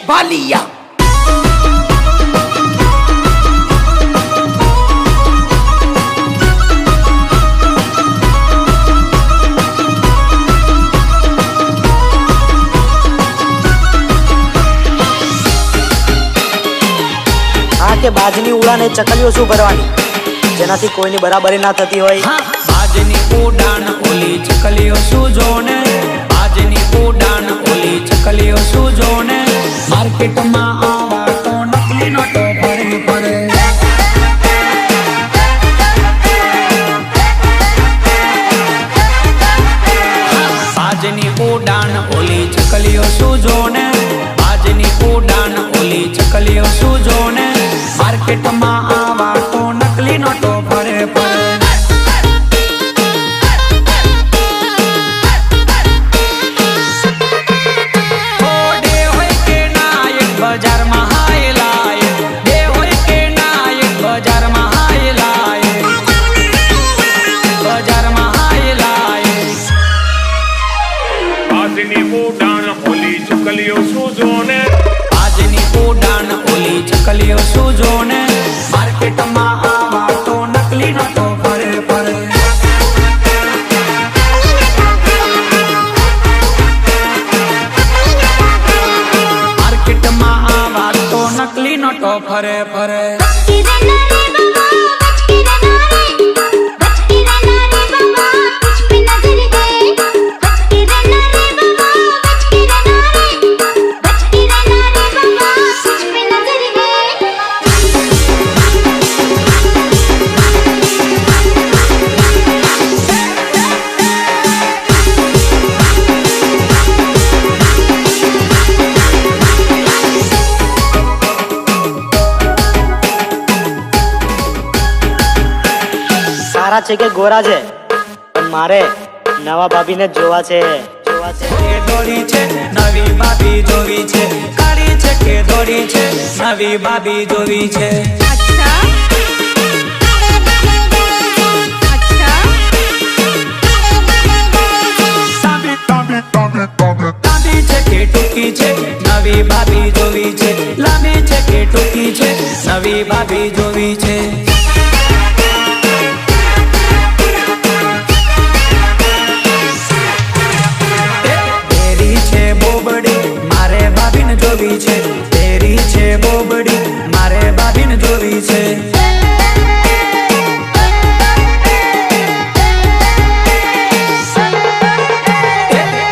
वालिया। કે બાજની ઉડાને ચકલીઓ શું ભરવાની જેનાથી કોઈની બરાબરી ના થતી હોય। બાજની ઉડાન ઓલી ચકલીઓ શું જોને, બાજની ઉડાન ઓલી ચકલીઓ શું જોને, માર્કેટમાં આવા તો નકલી નોટો ભરે ભરે। બાજની ઉડાન ઓલી ચકલીઓ શું જોને, બાજની ઉડાન ઓલી ચકલીઓ શું જોને, માર્કેટમાં આવા તો નકલી નોટો ભરે ભરે। ડે હોય કે નાયક બજારમાં હાય લાય, ડે હોય કે નાયક બજારમાં હાય લાય, બજારમાં હાય લાય। બાજની ઉડાન ઓલી ચકલીઓ શું જોને, બાજની ઉડાન ઓલી ચકલીઓ શું જોને, માર્કેટમાં આવા તો નકલી નોટો ભરે ભરે। માર્કેટમાં આવા તો નકલી નોટો ભરે ભરે। સારા છે કે ગોરા છે પણ મારે નવા ભાભીને જોવા છે। કે દોરી છે નવી ભાભી જોવી છે, કાળી છે કે દોરી છે નવી ભાભી જોવી છે। લાંબી છે કે ટૂંકી છે નવી ભાભી જોવી છે, લાંબી છે કે ટૂંકી છે નવી ભાભી જોવી છે। જોવી છે તેરી છે બોબડી મારે ભાભીને જોવી છે।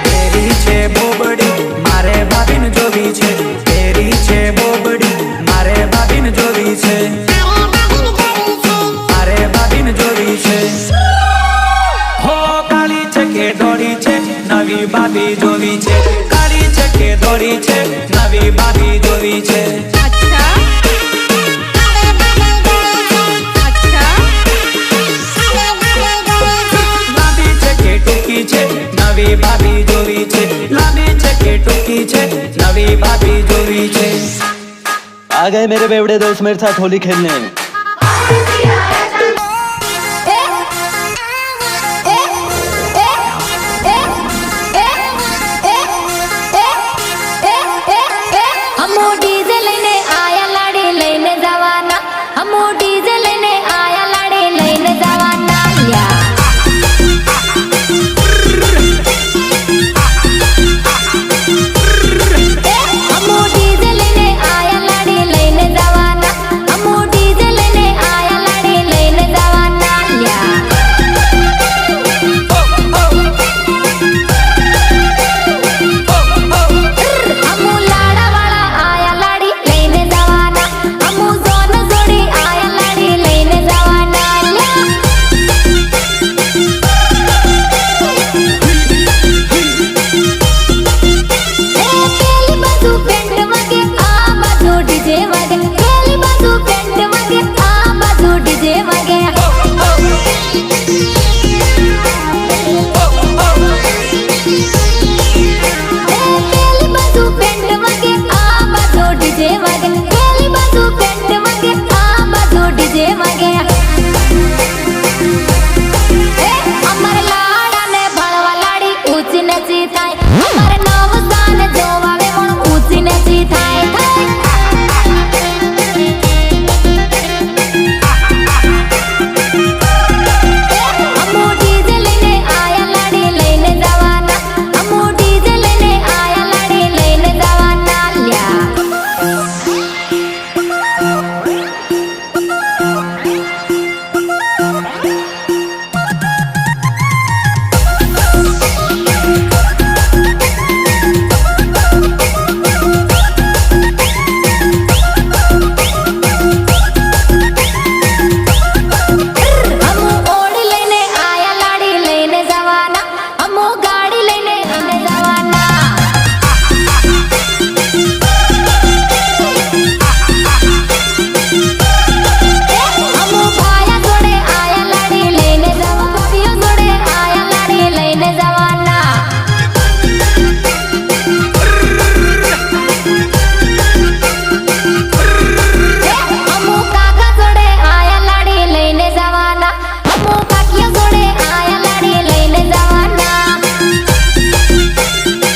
તેરી છે બોબડી મારે ભાભીને જોવી છે, તેરી છે બોબડી મારે ભાભીને જોવી છે, મારે ભાભીને જોવી છે। હો કાળી છે કે દોરી છે નવી ભાભી જોવી છે, કાળી છે કે દોરી છે નવી ભાભી જોવી છે। લાંબી છે કે ટૂંકી છે નવી ભાભી જોવી છે, લાંબી છે કે ટૂંકી છે નવી ભાભી જોવી છે। आ गए मेरे बेवड़े दोस्त मेरे साथ होली खेलने।